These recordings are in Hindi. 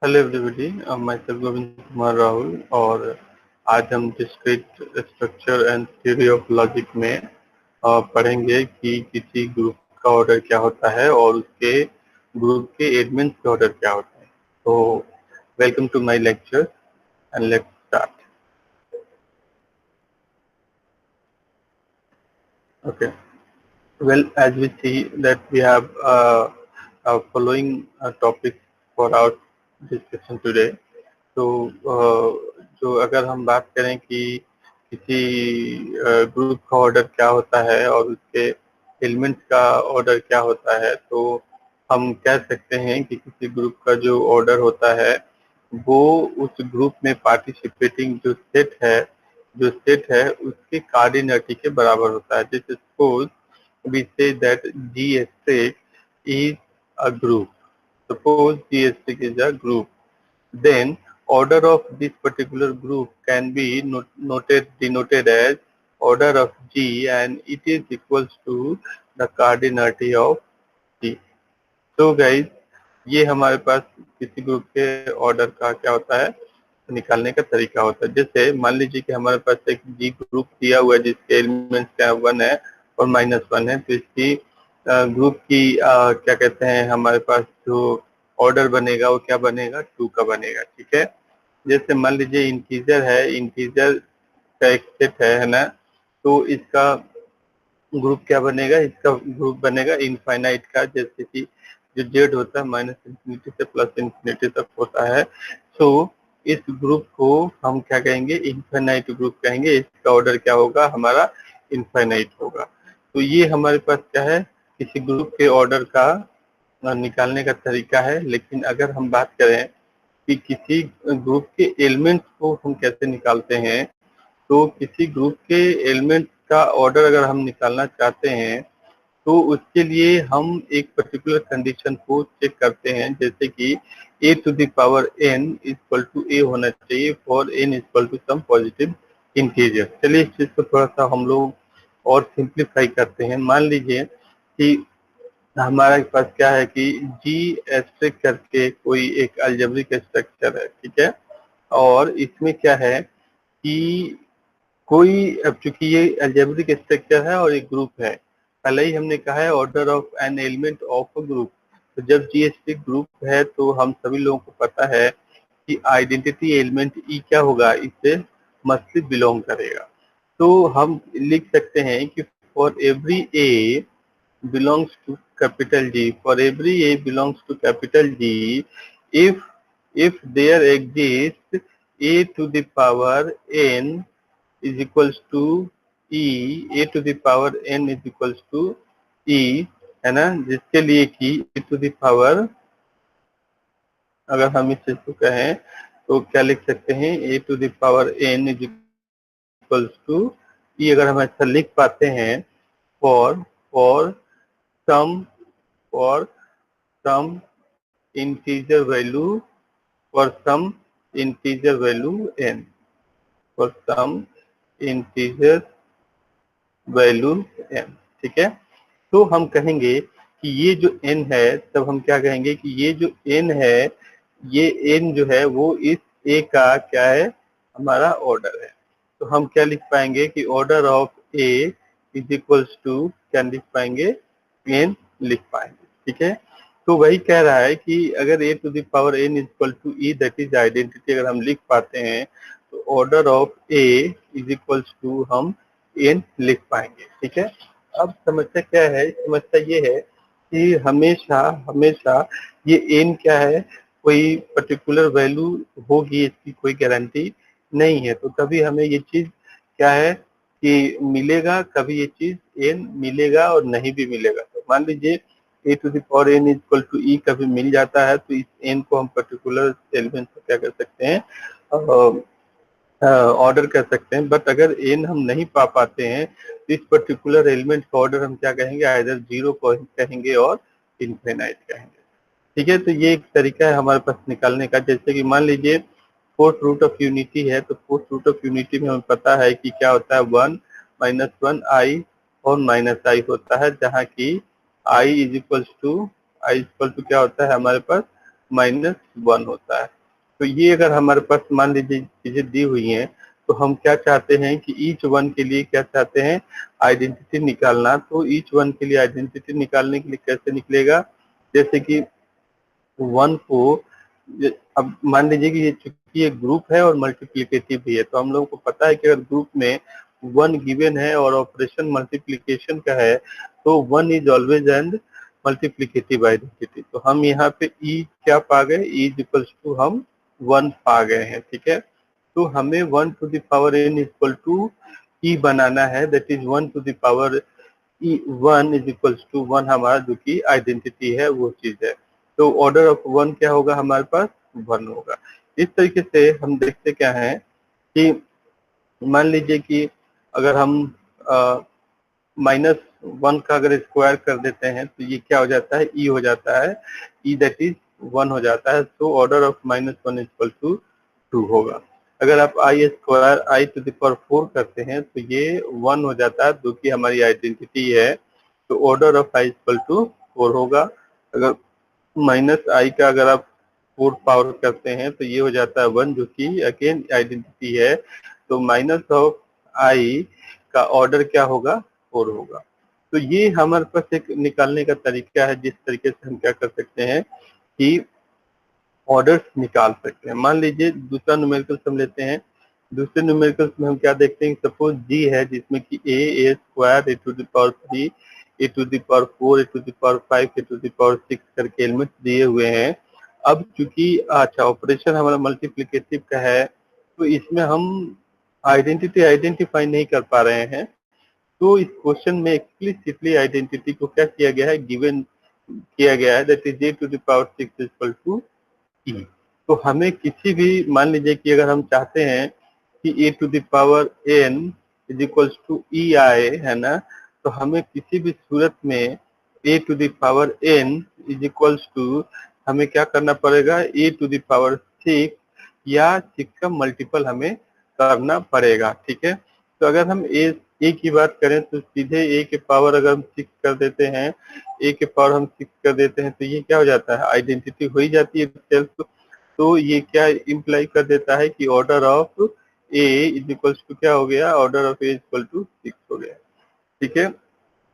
Hello everybody, myself Govind Kumar Rahul. और आज हम discrete structure and theory of logic में पढ़ेंगे कि किसी ग्रुप का ऑर्डर क्या होता है और उसके ग्रुप के एलिमेंट्स के ऑर्डर क्या होते हैं। तो welcome to my lecture and let's start. Okay, well, as we see that we have following topics for our discussion today. तो जो अगर हम बात करें कि किसी ग्रुप का ऑर्डर क्या होता है और उसके एलिमेंट्स का ऑर्डर क्या होता है, तो हम कह सकते हैं कि किसी ग्रुप का जो ऑर्डर होता है वो उस ग्रुप में पार्टिसिपेटिंग जो सेट है उसके कार्डिनलिटी के बराबर होता है। जैसे suppose we say that G state is a group. Suppose G state is a group, then order of this particular group can be denoted as order of G, and it is equals to the cardinality of G. So guys, ये हमारे पास किसी ग्रुप के ऑर्डर का क्या होता है, निकालने का तरीका होता है। जैसे मान लीजिए कि हमारे पास एक जी ग्रुप दिया हुआ है जिसके एलिमेंट्स क्या 1 है और -1 है, तो इसकी ग्रुप की क्या कहते हैं, हमारे पास जो ऑर्डर बनेगा वो क्या बनेगा, 2 का बनेगा। ठीक है, जैसे मान लीजिए इंटीजर है, इंटीजर का एक सेट है ना, तो इसका ग्रुप क्या बनेगा, इसका ग्रुप बनेगा इनफाइनाइट का। जैसे कि जो जेड होता है -इंफिनिटी से +इंफिनिटी तक होता है। सो इस ग्रुप को हम क्या कहेंगे, इनफाइनाइट ग्रुप कहेंगे। इसका ऑर्डर क्या होगा, हमारा इनफाइनाइट होगा। तो ये हमारे पास क्या है, किसी ग्रुप के ऑर्डर का निकालने का तरीका है। लेकिन अगर हम बात करें कि किसी ग्रुप के एलिमेंट्स को हम कैसे निकालते हैं, तो किसी ग्रुप के एलिमेंट्स का ऑर्डर अगर हम निकालना चाहते हैं तो उसके लिए हम एक पर्टिकुलर कंडीशन को चेक करते हैं। जैसे कि a to the power n equal to a होना चाहिए for n equal to some positive integer. चलिए इस चीज को थोड़ा सा हम लोग और सिंप्लीफाई करते हैं। मान लीजिए कि हमारे पास क्या है कि जी एस्ट्रिक करके कोई एक अलजेब्रिक स्ट्रक्चर है। ठीक है, और इसमें क्या है कि कोई, अब चूंकि ये अलजेब्रिक स्ट्रक्चर है और एक ग्रुप है, पहले ही हमने कहा है order of an element of a group. तो जब जीएसटी ग्रुप है तो हम सभी लोगों को पता है कि आइडेंटिटी एलिमेंट ई क्या होगा, इससे मस्टली बिलोंग करेगा। तो हम लिख सकते हैं कि for every A belongs to capital G, for every A belongs to capital G, if there exists A to the power n is equals to E, A to the power n is equals to E, है ना, जिसके लिए कि A to the power, अगर हम इस चीज को कहें तो क्या लिख सकते हैं, A to the power n is equals to E। अगर हम ऐसा लिख पाते हैं for for some for some integer value for some integer value n, for some integer value n। ठीक है, तो हम कहेंगे कि ये जो n है, तब हम क्या कहेंगे कि ये जो n है, ये n जो है वो इस a का क्या है, हमारा ऑर्डर है। तो हम क्या लिख पाएंगे कि order of a is equals to, क्या लिख पाएंगे, n लिख पाएंगे। ठीक है, तो वही कह रहा है कि अगर a to the power n is equal to e, that is identity, अगर हम लिख पाते हैं तो order of a is equals to हम n लिख पाएंगे। ठीक है, अब समस्या क्या है, समस्या ये है कि हमेशा हमेशा ये n क्या है, कोई पर्टिकुलर वैल्यू होगी, इसकी कोई गारंटी नहीं है। तो कभी हमें ये चीज क्या है कि मिलेगा, कभी ये चीज n मिलेगा और नहीं भी मिलेगा। तो मान लीजिए a to the power n equal to e कभी मिल जाता है, तो इस n को हम पर्टिकुलर एलिमेंट को क्या कर सकते हैं, ऑर्डर कर सकते हैं। बट अगर n हम नहीं पा पाते हैं तो इस पर्टिकुलर एलिमेंट का ऑर्डर हम क्या कहेंगे, आइदर 0 कहेंगे और इनफिनाइट कहेंगे। ठीक है, तो ये एक तरीका है हमारे पास निकालने का। जैसे कि मान लीजिए फोर्थ रूट ऑफ यूनिटी है, तो फोर्थ रूट ऑफ यूनिटी में हमें पता है कि क्या होता है, 1 -1 i और -i होता है, जहाँ की i इज इक्वल टू क्या होता है हमारे पास, -1 होता है। तो ये अगर हमारे पास मान लीजिए चीजें दी हुई हैं, तो हम क्या चाहते हैं कि ईच वन के लिए क्या चाहते हैं, आइडेंटिटी निकालना। तो ईच वन के लिए आइडेंटिटी निकालने के लिए कैसे निकलेगा, जैसे कि वन को अब मान लीजिए कि ये चूंकि ये ग्रुप है और मल्टीप्लिकेटिव भी है, तो हम लोगों को पता है कि अगर ग्रुप में वन गिवन है और ऑपरेशन मल्टीप्लिकेशन का है, तो one is always and multiplicative identity. तो हम यहाँ पे ई क्या पा गए, ई इज इक्वल्स टू हम 1 पा गए हैं, ठीक है। तो हमें 1 to the power n equal to e बनाना है, that is 1 to the power e 1 is equals to 1 हमारा जो कि आइडेंटिटी है वो चीज है। तो ऑर्डर ऑफ 1 क्या होगा हमारे पास, 1 होगा। इस तरीके से हम देखते क्या है कि मान लीजिए कि अगर हम -1 का अगर स्क्वायर कर देते हैं तो ये क्या हो जाता है, ई हो जाता है, ई दैट इज 1 हो जाता है। तो ऑर्डर ऑफ -1 इक्वल टू 2 होगा। अगर आप i square i to the power 4 करते हैं तो ये 1 हो जाता है, जो कि हमारी आइडेंटिटी है। तो order of i equal to 4 होगा। अगर माइनस आई का अगर आप 4 पावर करते हैं तो ये हो जाता है 1, जो कि अगेन आइडेंटिटी है। तो माइनस ऑफ आई का ऑर्डर क्या होगा, 4 होगा। तो ये हमारे पास एक निकालने का तरीका है, जिस तरीके से हम क्या कर सकते हैं कि ऑर्डर्स निकाल सकते हैं। मान लीजिए दूसरा न्यूमेरिकल्स हम लेते हैं। दूसरे न्यूमेरिकल्स में हम क्या देखते हैं, सपोज जी है जिसमें कि a square a to the power 3 a to the power 4 a to the power 5 a to the power 6 करके एलिमेंट्स दिए हुए हैं। अब चूंकि अच्छा ऑपरेशन हमारा मल्टीप्लिकेटिव का है, तो इसमें हम आइडेंटिटी आइडेंटिफाई नहीं कर पा रहे हैं। तो इस क्वेश्चन में एक्सप्लिसिटली आइडेंटिटी को क्या किया गया है, गिवन किया गया है, that is a to the power 6 equal to e. तो हमें किसी भी मान लीजिए कि अगर हम चाहते हैं कि a to the power n is equals to e आए, है ना, तो हमें किसी भी सूरत में a to the power n is equals to हमें क्या करना पड़ेगा, ए टू द पावर 6 या 6 का मल्टीपल हमें करना पड़ेगा, ठीक है। तो अगर हम ए की बात करें तो सीधे ए के पावर अगर हम 6 कर देते हैं, ए के पावर हम 6 कर देते हैं, तो ये क्या हो जाता है, आइडेंटिटी हो ही जाती है सेल्फ। तो ये क्या इम्प्लाई कर देता है कि order of a is equals to क्या हो गया, order of a equal to 6 हो गया, ठीक है।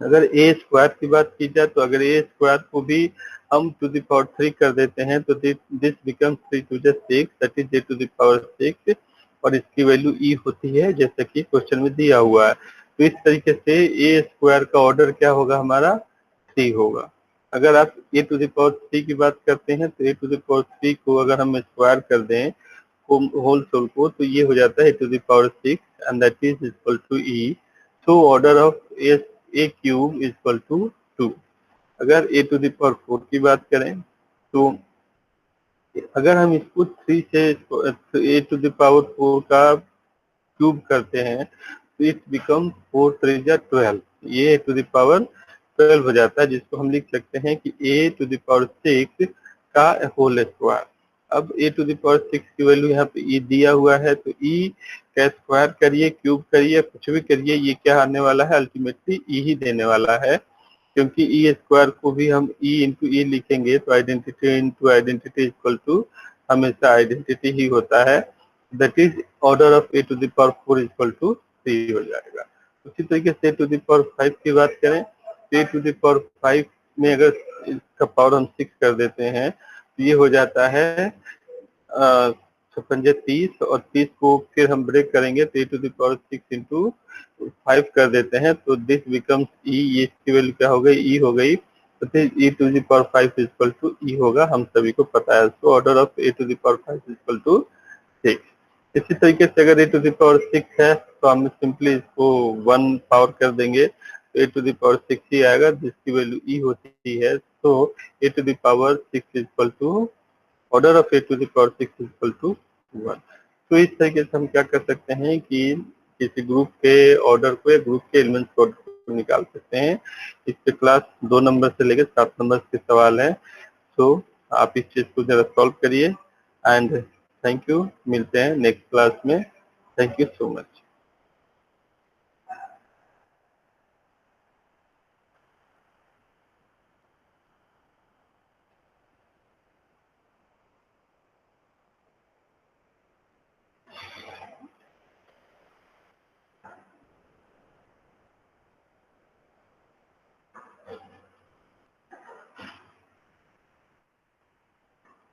अगर ए स्क्वायर की बात की जाए, तो अगर ए स्क्वायर को भी हम टू द पावर 3 कर देते हैं तो this becomes 3 to the 6 that is a to the power 6, और इसकी वैल्यू ई होती है जैसे कि क्वेश्चन में दिया हुआ है। तो इस तरीके से ए स्क्वायर का ऑर्डर क्या होगा हमारा, 3 होगा। अगर आप ए टू द पावर 3 की बात करते हैं तो ए टू द पावर 3 को अगर हम स्क्वायर कर दें होल सोल को, तो ये हो जाता है a to the power 6 and that is equal to e. So order of a cube is equal to 2। अगर ए टू द पावर 4 की बात करें तो अगर हम इसको 3 से ए टू द पावर 4 का क्यूब करते हैं तो इट बिकम 4 3 जा 12, ये ए टू द पावर 12 हो जाता है, जिसको हम लिख सकते हैं कि ए टू द पावर 6 का होल स्क्वायर। अब ए टू द पावर 6 की वैल्यू यहाँ पे ई दिया हुआ है, तो ई का स्क्वायर करिए, क्यूब करिए, कुछ भी करिए, ये क्या आने वाला है, अल्टीमेटली ई ही देने वाला है। क्योंकि ई स्क्वायर को भी हम ई इंटू ई लिखेंगे तो identity into identity equal to हमेशा आइडेंटिटी ही होता है। That is order of a to the power 4 equal to 3 हो जाएगा। उसी तरीके से ए टू द पावर 5 की बात करें तो ए टू द पावर 5 में अगर इसका पावर हम 6 कर देते हैं तो ये हो जाता है 30, और 30 को फिर हम ब्रेक करेंगे तो a to the power 6 into 5 कर देते हैं, तो दिस बिकम्स ई, ये इसकी वैल्यू क्या हो गई, ई हो गई। तो फिर e to the power 5 equal to e होगा, हम सभी को पता है। तो order of a to the power 5 equal to 6। इसी तरीके से अगर ए टू द पावर 6 है तो हम सिंपली इसको 1 पावर कर देंगे तो ए टू द पावर 6 ही आएगा, जिसकी वैल्यू ई होती है। तो a to the power 6 equal to order of a to the power 6 equal to 1। तो इस तरीके से हम क्या कर सकते हैं कि किसी ग्रुप के ऑर्डर को या ग्रुप के एलिमेंट्स को निकाल सकते हैं। इस पे क्लास 2 नंबर से लेकर 7 नंबर के सवाल है। तो आप इस चीज को जरा सॉल्व करिए एंड थैंक यू। मिलते हैं नेक्स्ट क्लास में। Thank you so much.